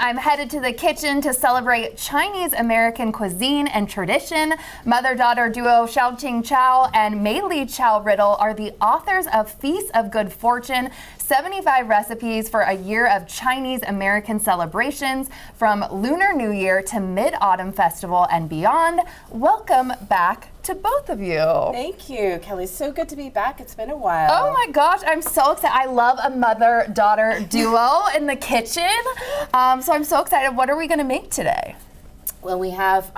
I'm headed to the kitchen to celebrate Chinese American cuisine and tradition. Mother-daughter duo Hsiao-Ching and Meilee Riddle are the authors of Feast of Good Fortune, 75 recipes for a year of Chinese American celebrations from Lunar New Year to Mid-Autumn Festival and beyond. Welcome back to both of you. Thank you, Kelly. So good to be back. It's been a while. Oh my gosh, I'm so excited. I love a mother-daughter duo in the kitchen. So I'm so excited. What are we gonna make today? Well, we have,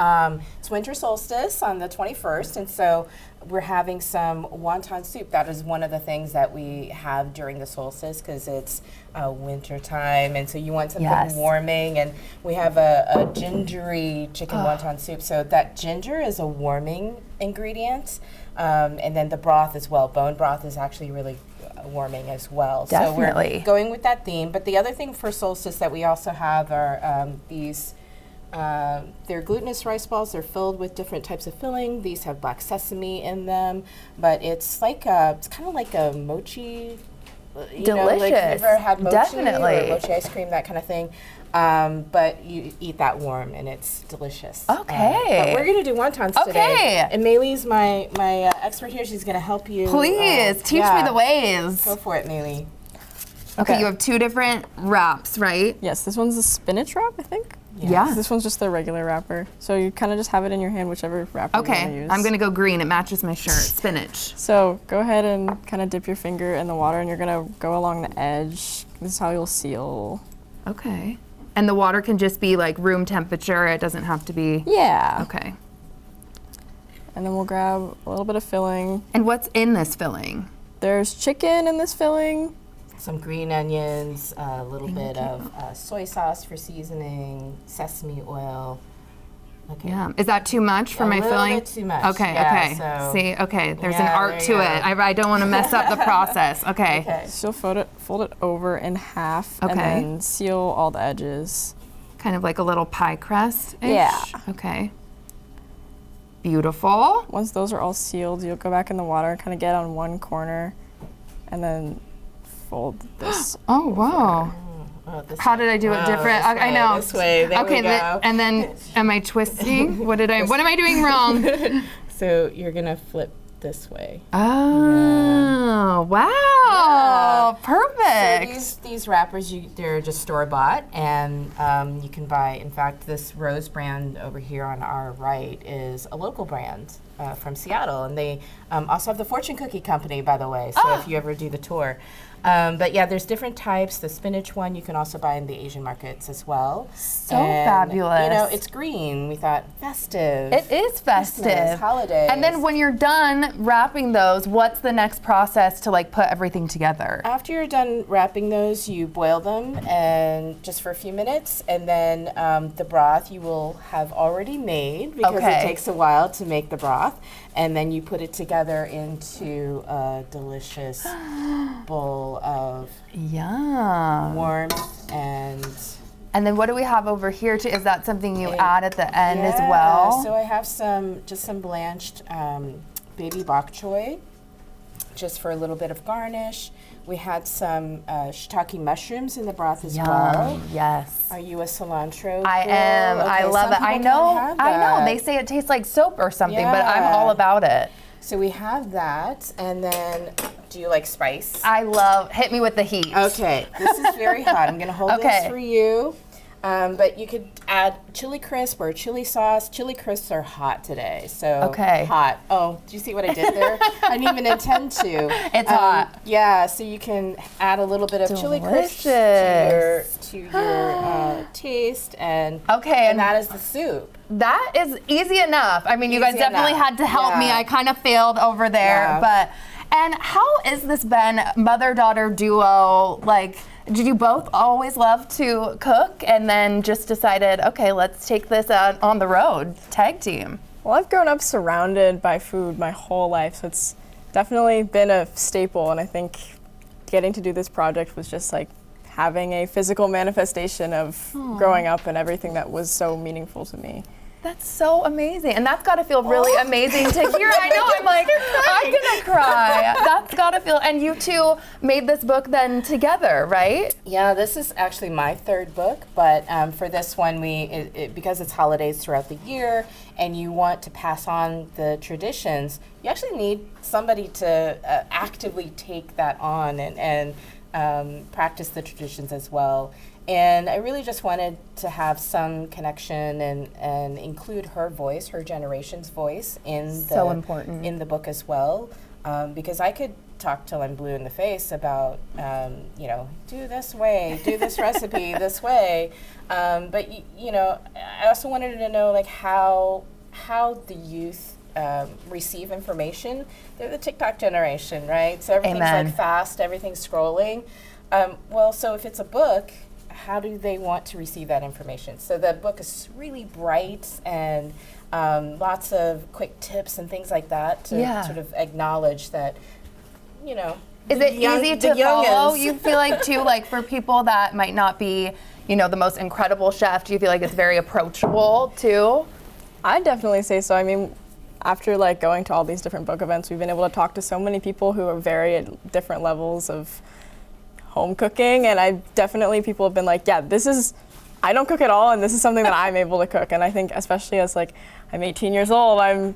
it's winter solstice on the 21st, and so we're having some wonton soup. That is one of the things that we have during the solstice because it's winter time, and so you want something warming. And we have a gingery chicken wonton soup. So that ginger is a warming ingredient, and then the broth as well. Bone broth is actually really warming as well. Definitely. So we're going with that theme. But the other thing for solstice that we also have are these. They're glutinous rice balls. They're filled with different types of filling. These have black sesame in them, but it's like it's kind of like a mochi. Delicious. Like have you ever had mochi? Definitely. Or mochi ice cream, that kind of thing. But you eat that warm, and it's delicious. Okay. But we're gonna do wontons today. And Meilee's my expert here. She's gonna help you. Please teach me the ways. Go for it, Meilee. Okay, you have two different wraps, right? Yes, this one's the spinach wrap, I think. Yeah. This one's just the regular wrapper. So you kind of just have it in your hand, whichever wrapper you want to use. I'm gonna go green. It matches my shirt. Spinach. So go ahead and kind of dip your finger in the water, and you're gonna go along the edge. This is how you'll seal. Okay. And the water can just be like room temperature. It doesn't have to be. Yeah. Okay. And then we'll grab a little bit of filling. And what's in this filling? There's chicken in this filling. Some green onions, a little bit of soy sauce for seasoning, sesame oil. Okay. Yeah. Is that too much for my filling? A little bit too much. Okay, yeah, okay. So See, okay, there's an art to it. I don't want to mess up the process. Okay. Okay. So fold it over in half, Okay. and then seal all the edges. Kind of like a little pie crust-ish? Yeah. Okay. Beautiful. Once those are all sealed, you'll go back in the water, kind of get on one corner, and then fold this. Oh, wow. How did I do it different? I know. This way. There Okay, we go. and then am I twisting? What am I doing wrong? So you're gonna flip this way. Oh, wow. Perfect. So these wrappers, they're just store-bought, and you can buy, in fact, this Rose brand over here on our right is a local brand from Seattle, and they also have the Fortune Cookie Company, by the way, so if you ever do the tour. But yeah, there's different types. The spinach one you can also buy in the Asian markets as well. So fabulous. You know, it's green. We thought festive. It is festive. Christmas, holidays. And then when you're done wrapping those, what's the next process to like put everything together? After you're done wrapping those, you boil them and just for a few minutes, and then the broth you will have already made because it takes a while to make the broth, and then you put it together into a delicious bowl of warmth and then what do we have over here too? Is that something you add at the end as well? So I have some blanched baby bok choy just for a little bit of garnish. We had some shiitake mushrooms in the broth as well. Yes. Are you a cilantro? I am. Okay, I love it. I know. They say it tastes like soap or something, but I'm all about it. So we have that, and then do you like spice? Hit me with the heat. Okay, this is very hot. I'm gonna hold this for you. But you could add chili crisp or chili sauce. Chili crisps are hot today, so hot. Oh, do you see what I did there? I didn't even intend to. It's hot. Yeah, so you can add a little bit of chili crisp to your taste, and that is the soup. That is easy enough. I mean, you guys definitely had to help me. I kind of failed over there, but. And how is this been mother-daughter duo? Like, did you both always love to cook and then just decided, okay, let's take this out on the road, tag team? Well, I've grown up surrounded by food my whole life, so it's definitely been a staple, and I think getting to do this project was just like having a physical manifestation of growing up and everything that was so meaningful to me. That's so amazing. And that's got to feel really amazing to hear. I know, I'm like, I'm going to cry. That's got to feel, and you two made this book then together, right? Yeah, this is actually my third book, but for this one, because it's holidays throughout the year and you want to pass on the traditions, you actually need somebody to actively take that on and practice the traditions as well. And I really just wanted to have some connection and include her voice, her generation's voice in the book as well, because I could talk till I'm blue in the face about do this way, do this recipe this way, but I also wanted to know like how the youth receive information. They're the TikTok generation, right? So everything's like fast, everything's scrolling. So if it's a book, how do they want to receive that information? So the book is really bright and lots of quick tips and things like that to sort of acknowledge that, Is it easy to follow? You feel like too, like for people that might not be, the most incredible chef, do you feel like it's very approachable too? I'd definitely say so. I mean, after like going to all these different book events, we've been able to talk to so many people who are very at different levels of home cooking, and people have been like, yeah, I don't cook at all, and this is something that I'm able to cook. And I think especially as like, I'm 18 years old, I'm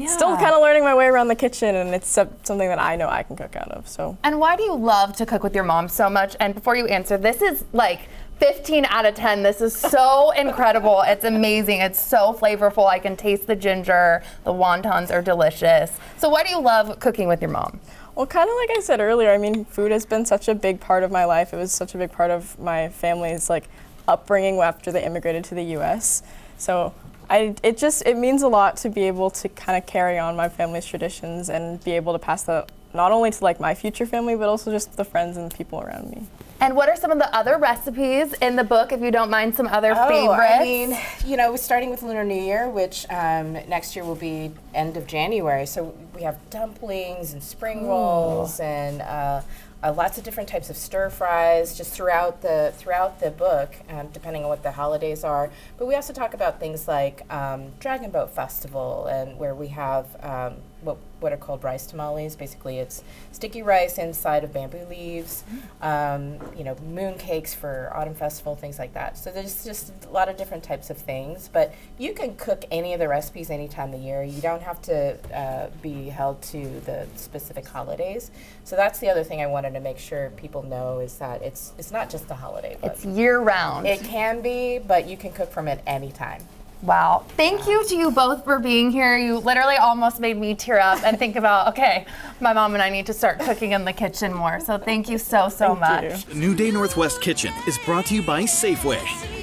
still kind of learning my way around the kitchen, and it's something that I know I can cook out of, so. And why do you love to cook with your mom so much? And before you answer, this is like 15 out of 10. This is so incredible. It's amazing. It's so flavorful. I can taste the ginger. The wontons are delicious. So why do you love cooking with your mom? Well, kind of like I said earlier, I mean, food has been such a big part of my life. It was such a big part of my family's like upbringing after they immigrated to the U.S. So it means a lot to be able to kind of carry on my family's traditions and be able to pass that not only to like my future family, but also just the friends and the people around me. And what are some of the other recipes in the book, if you don't mind, some other favorites? I mean, we're starting with Lunar New Year, which next year will be end of January. So we have dumplings and spring rolls and lots of different types of stir fries just throughout the book, depending on what the holidays are. But we also talk about things like Dragon Boat Festival, and where we have what are called rice tamales. Basically, it's sticky rice inside of bamboo leaves, moon cakes for Autumn Festival, things like that. So there's just a lot of different types of things, but you can cook any of the recipes any time of the year. You don't have to be held to the specific holidays. So that's the other thing I wanted to make sure people know, is that it's not just the holiday book. It's year round. It can be, but you can cook from it any time. Wow. Thank you to you both for being here. You literally almost made me tear up and think about, okay, my mom and I need to start cooking in the kitchen more. So thank you so much. New Day Northwest Kitchen is brought to you by Safeway.